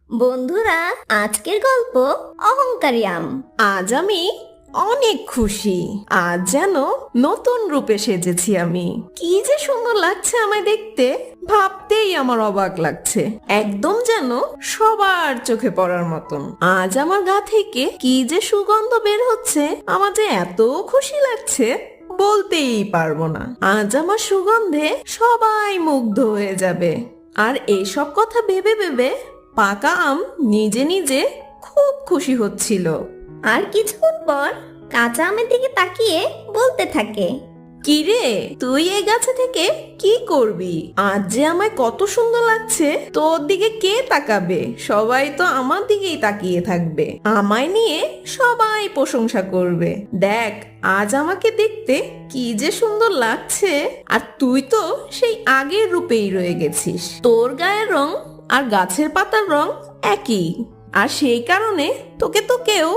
বন্ধুরা, আজকের গল্প অহংকারী আম। আজ আমি অনেক খুশি। আজ যেন নতুন রূপে সেজেছি আমি। কি যে সুন্দর লাগছে আমায় দেখতে, ভাবতেই আমার অবাক লাগছে। একদম যেন সবার চোখে পড়ার মতন। আজ আমার গা থেকে কি যে সুগন্ধ বের হচ্ছে, আমার যে এত খুশি লাগছে বলতেই পারবো না। আজ আমার সুগন্ধে সবাই মুগ্ধ হয়ে যাবে। আর এইসব কথা ভেবে ভেবে পাকা আম নিজে নিজে খুব খুশি হচ্ছিল। আর কিছুক্ষণ পর কাঁচা আমের দিকে তাকিয়ে বলতে থাকে, কি রে, তুই এই গাছে থেকে কি করবি? আজ যে আমায় কত সুন্দর লাগছে, তোর দিকে কে তাকাবে? সবাই তো আমার দিকেই তাকিয়ে থাকবে। আমায় নিয়ে সবাই প্রশংসা করবে। দেখ, আজ আমাকে দেখতে কি যে সুন্দর লাগছে। আর তুই তো সেই আগের রূপেই রয়ে গেছিস। তোর গায়ের রং আর গাছের পাতার রং একই, আর সেই কারণে তোকে তো কেউ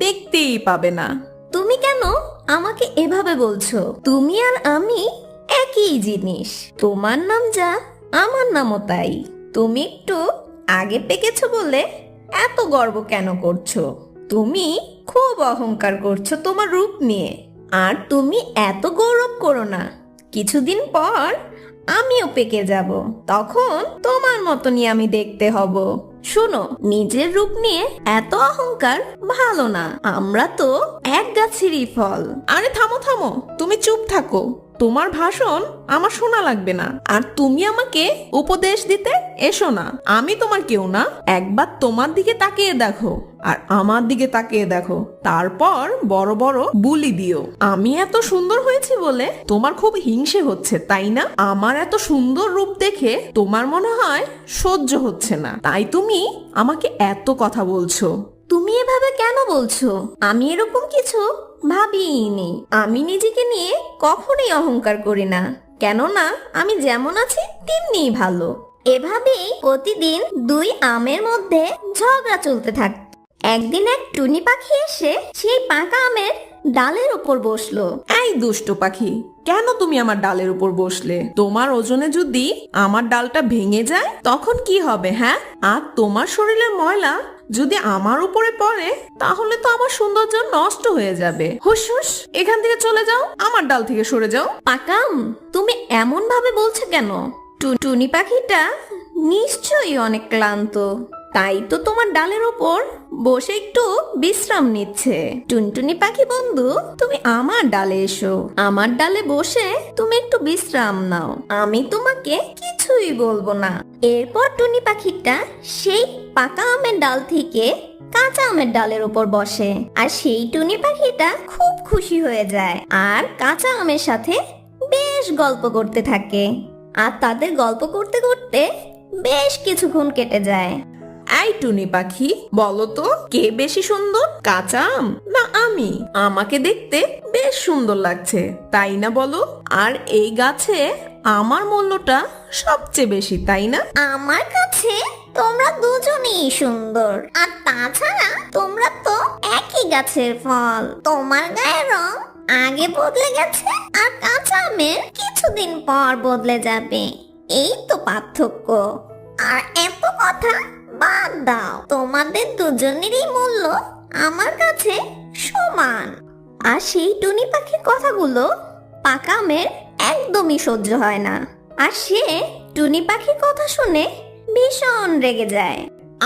দেখতেই পাবে না। তুমি কেন আমাকে এভাবে বলছো? তুমি আর আমি একই জিনিস। তোমার নাম যা, আমার নামও তাই। তুমি একটু আগে পেকেছো বলে এত গর্ব কেন করছো? তুমি খুব অহংকার করছো তোমার রূপ নিয়ে। আর তুমি এত গৌরব করো না। কিছুদিন পর আমিও পেকে যাব, তখন তোমার মতনই আমি দেখতে হব। শোনো, নিজের রূপ নিয়ে এত অহংকার ভালো না। আমরা তো এক গাছেরই ফল। আরে থামো থামো, তুমি চুপ থাকো। তোমার ভাষণ আমার শোনা লাগবে না। আর তুমি আমাকে উপদেশ দিতে এসো না। আমি তোমার কেউ না। একবার তোমার দিকে তাকিয়ে দেখো আর আমার দিকে তাকিয়ে দেখো, তারপর বড় বড় বুলি দিও। আমি এত সুন্দর হয়েছি বলে তোমার খুব হিংসে হচ্ছে, তাই না? আমার এত সুন্দর রূপ দেখে তোমার মনে হয় সহ্য হচ্ছে না, তাই তুমি আমাকে এত কথা বলছো। তুমি এভাবে কেন বলছো? আমি এরকম কিছু ভাবিনি। আমি নিজেকে নিয়ে কখনোই অহংকার করি না, কেননা আমি যেমন আছি তেমনিই ভালো। এভাবেই প্রতিদিন দুই আমের মধ্যে ঝগড়া চলতে থাকত। একদিন এক টুনি পাখি এসে সেই পাকা আমের ডালের উপর বসলো। এই দুষ্ট পাখি, কেন তুমি আমার ডালের উপর বসলে? তোমার ওজনে যদি আমার ডালটা ভেঙে যায় তখন কি হবে? হ্যাঁ, আর তোমার শরীরের ময়লা যদি আমার উপরে পড়ে তাহলে তো আমার সৌন্দর্য নষ্ট হয়ে যাবে। হুস হুস, এখান থেকে চলে যাও, আমার ডাল থেকে সরে যাও। পাকা আম, তুমি এমন ভাবে বলছো কেন? টুনি পাখিটা নিশ্চয়ই অনেক ক্লান্ত, তাই তো তোমার ডালের ওপর বসে একটু বিশ্রাম নিচ্ছে। টুনটুনি পাখি বন্ধু, তুমি আমার ডালে এসো। আমার ডালে বসে তুমি একটু বিশ্রাম নাও। আমি তোমাকে কিছুই বলবো না। এরপর টুনি পাখিটা সেই পাকা আমের ডাল থেকে কাঁচা আমের ডালের উপর বসে। আর সেই টুনি পাখিটা খুব খুশি হয়ে যায় আর কাঁচা আমের সাথে বেশ গল্প করতে থাকে। আর তাদের গল্প করতে করতে বেশ কিছুক্ষণ কেটে যায়। এই টুনি পাখি, বলো তো কে বেশি সুন্দর, কাঁচা আম না আমি? আমাকে দেখতে বেশ সুন্দর লাগছে, তাই না বলো? আর এই গাছে আমার মূল্যটা সবচেয়ে বেশি, তাই না? আমার কাছে তোমরা দুজনেই সুন্দর, আর তাছাড়া তোমরা তো একই গাছের ফল। তোমার গায়ের রং আগে বদলে গেছে আর কাঁচা আমের কিছুদিন পর বদলে যাবে, এই তো পার্থক্য। আর এত কথা বাদ দাও, তোমাদের দুজনেরই মূল্য আমার কাছে সমান। আর সেই টুনি পাখির কথাগুলো পাকা আমের একদমই সহ্য হয় না, আর সে টুনি পাখির কথা শুনে ভীষণ রেগে যায়।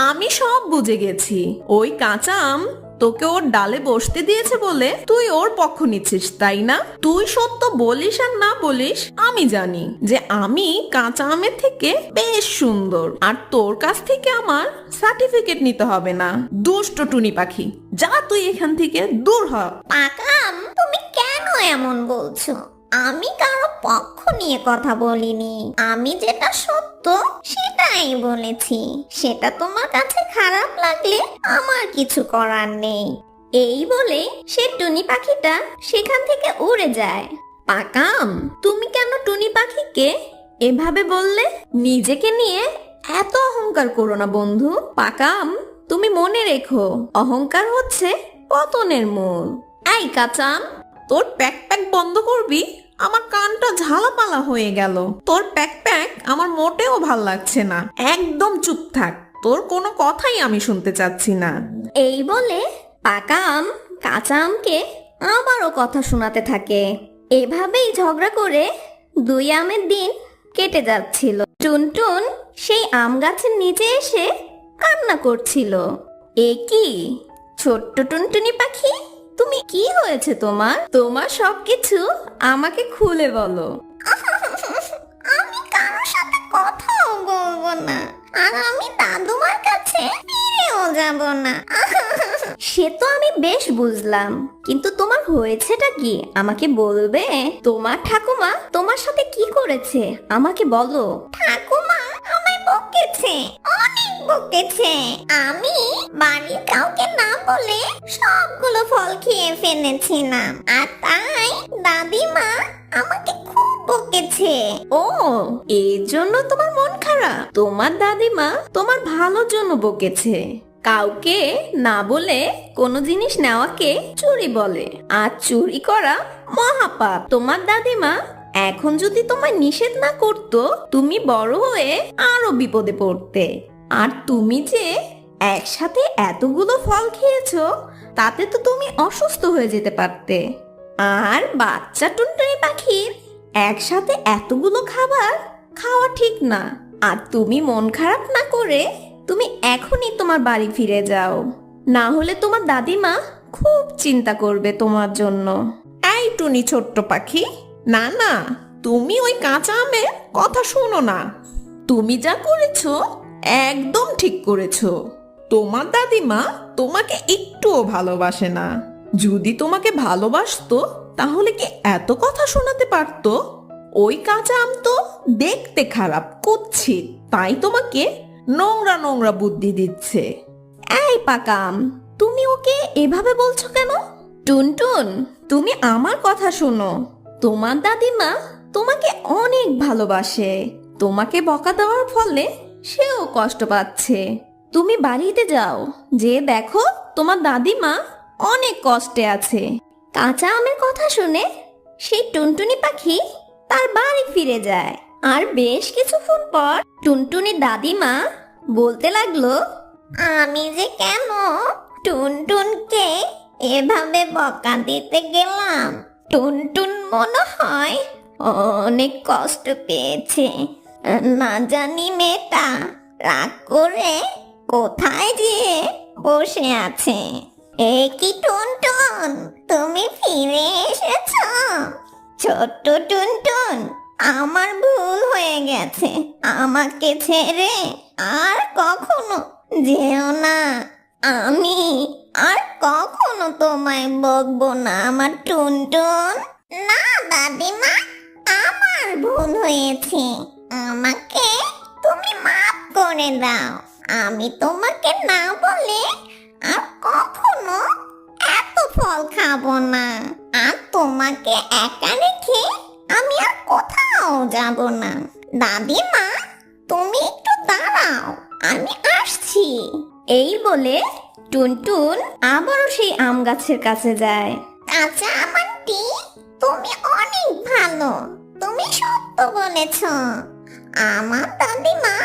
আমি সব বুঝে গেছি। ওই কাঁচা আম তোকে ওর ডালে বসতে দিয়েছে বলে তুই ওর পক্ষ নিচ্ছিস, তাই না? তুই সত্য বলিস আর না বলিস, আমি জানি যে আমি কাঁচা আমের থেকে বেশ সুন্দর। আর তোর কাছ থেকে আমার সার্টিফিকেট নিতে হবে না। দুষ্ট টুনি পাখি, যা তুই এখান থেকে দূর হ। পাকা আম, তুমি কেন এমন বলছো? আমি কারো পক্ষ নিয়ে কথা বলিনি। আমি যেটা সত্য সেটাই বলেছি। সেটা তোমার কাছে খারাপ লাগলে আমার কিছু করার নেই। এই বলে সে টুনি পাখিটা সেখান থেকে উড়ে যায়। পাকা আম, তুমি কেন টুনি পাখিকে এভাবে বললে? নিজেকে নিয়ে এত অহংকার করো না বন্ধু। পাকা আম, তুমি মনে রেখো, অহংকার হচ্ছে পতনের মূল। এই কাঁচা আম, তোর প্যাক প্যাক বন্ধ করবি? আমার কানটা ঝালাপালা হয়ে গেল। তোর প্যাক প্যাক আমার মোটেও ভাল লাগছে না। একদম চুপ থাক। তোর কোনো কথাই আমি শুনতে চাচ্ছি না। এই বলে পাকা আম কাঁচা আমকে আবারও কথা শোনাতে থাকে। এভাবেই ঝগড়া করে দুই আমের দিন কেটে যাচ্ছিল। টুনটুন সেই আম গাছের নিচে এসে কান্না করছিল। এ কি ছোট্ট টুনটুনি পাখি, তুমি কি হয়েছে তোমার? তোমার সবকিছু আমাকে খুলে বলো। আমি কারোর সাথে কথাও বলবো না, আর আমি দাদুমার কাছে ফিরেও যাব না। সে তো আমি বেশ বুঝলাম, কিন্তু তোমার হয়েছেটা কি আমাকে বলবে? তোমার ঠাকুমা তোমার সাথে কি করেছে আমাকে বলো। ঠাকুমা আমায় বকেছে, অনেক বকেছে। আমি বাড়ির কাউকে না বলে সবগুলো ফল খেয়ে ফেলেছিলাম, আর তাই দাদিমা আমাকে খুব বকেছে। ও, এর জন্য তোমার মন খারাপ? তোমার দাদিমা তোমার ভালোর জন্য বকেছে। কাউকে না বলে কোনো জিনিস নেওয়াকে চুরি বলে, আর চুরি করা মহাপাপ। তোমার দাদিমা এখন যদি তোমায় নিষেধ না করতো, তুমি বড় হয়ে আরো বিপদে পড়তে। আর তুমি যে একসাথে এতগুলো ফল খেয়েছো, তাতে তো তুমি অসুস্থ হয়ে যেতে পারতে। আর বাচ্চা টুনটুনি পাখির একসাথে এতগুলো খাবার খাওয়া ঠিক না। আর তুমি মন খারাপ না করে তুমি এখনই তোমার বাড়ি ফিরে যাও, না হলে তোমার দাদিমা খুব চিন্তা করবে তোমার জন্য। এই টুনি ছোট্ট পাখি, না না, তুমি ওই কাঁচা আমের কথা শোনো না। তুমি যা করেছো একদম ঠিক করেছো। তোমার দাদিমা তোমাকে একটুও ভালোবাসে না। যদি তোমাকে ভালোবাসতো তাহলে কি এত কথা শোনাতে পারতো? ওই কাঁচা আম তো দেখতে খারাপ, কুৎসিত, তাই তোমাকে নোংরা নোংরা বুদ্ধি দিচ্ছে। এই পাকাম, তুমি ওকে এভাবে বলছো কেন? টুনটুন, তুমি আমার কথা শোনো। তোমার দাদিমা তোমাকে অনেক ভালোবাসে। তোমাকে বকা দেওয়ার ফলে সেও কষ্ট পাচ্ছে। তুমি বাড়িতে যাও, যে দেখো তোমার দাদিমা অনেক কষ্টে আছে। কাঁচা আমের কথা শুনে সেই টুনটুনি পাখি তার বাড়ি ফিরে যায়। আর বেশ কিছুক্ষণ পর টুনটুনি দাদিমা বলতে লাগলো, আমি যে কেন টুনটুনকে এভাবে বকা দিতে গেলাম। টুনটুন মনে হয় অনেক কষ্ট পেয়েছে। না জানি মেয়েটা রাগ করে কোথায় যেয়ে বসে আছে। এ কি টুনটুন, তুমি ফিরে এসেছো? ছোট্ট টুনটুন, আমার ভুল হয়ে গেছে, আমাকে ছেড়ে আর কখনো যেও না। আমি আর কখনো তোমায় বকবো না আমার টুনটুন। না দাদিমা, আমার ভুল হয়েছে, আমাকে তুমি মাফ করে দাও। আমি তোমাকে না বলে আর কখনো এত ফল খাবো না। আর তোমাকে একা রেখে আমি আর কোথাও যাব না। দাদিমা, তুমি একটু দাঁড়াও, আমি আসছি। এই বলে টুনটুন আবারও সেই আম গাছের কাছে যায়। কাঁচা আমান্টি, তুমি অনেক ভালো, তুমি সত্য বলেছ। আমার দাদিমা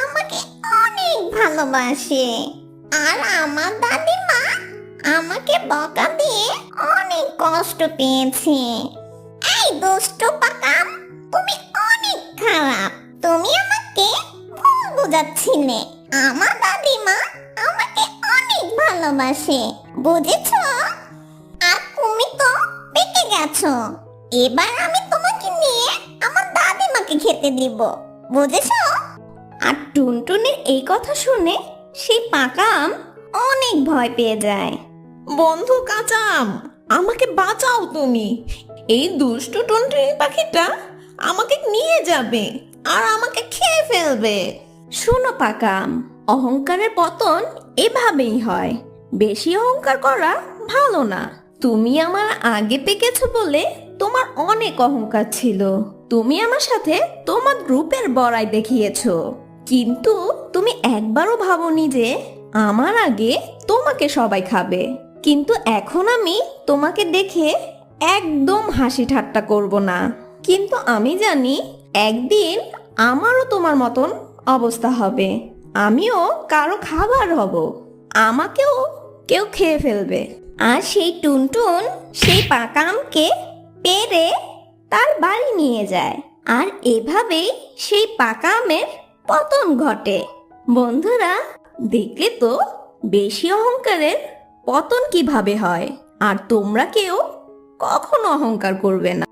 আমাকে অনেক ভালোবাসে, আর আমার দাদিমা আমাকে বকা দিয়ে অনেক কষ্ট পেয়েছে। এই দুষ্ট পাকাম, তুমি অনেক খারাপ। তুমি আমাকে ভুল বোঝাচ্ছিলে। আমার দাদিমা আমাকে অনেক ভালোবাসে, বুঝেছো? আর তুমি তো পেকে গেছো। এবার আমি তোমাকে নিয়ে আমার দাদিমাকে খেতে দিব, বুঝেছো? আর টুনটুনের এই কথা শুনে সেই পাকা আম অনেক ভয় পেয়ে যায়। বন্ধু কাঁচা আম, আমাকে বাঁচাও তুমি। এই দুষ্টু টুনটুনি পাখিটা আমাকে নিয়ে যাবে আর আমাকে খেয়ে ফেলবে। শোনো পাকা আম, অহংকারের পতন এভাবেই হয়। বেশি অহংকার করা ভালো না। তুমি আমার আগে পেকেছো বলে তোমার অনেক অহংকার ছিল। তুমি আমার সাথে তোমার রূপের বড়াই দেখিয়েছো, কিন্তু তুমি একবারও ভাবোনি যে আমার আগে তোমাকে সবাই খাবে। কিন্তু এখন আমি তোমাকে দেখে একদম হাসি ঠাট্টা করব না। কিন্তু আমি জানি একদিন আমারও তোমার মতন অবস্থা হবে। আমিও কারো খাবার হব, আমাকেও কেউ খেয়ে ফেলবে। আর সেই টুনটুন সেই পাকা আমকে পেড়ে তার বাড়ি নিয়ে যায়। আর এভাবেই সেই পাকা আমের পতন ঘটে। বন্ধুরা, দেখলে তো বেশি অহংকারের পতন কিভাবে হয়। আর তোমরা কেউ কখনো অহংকার করবে না।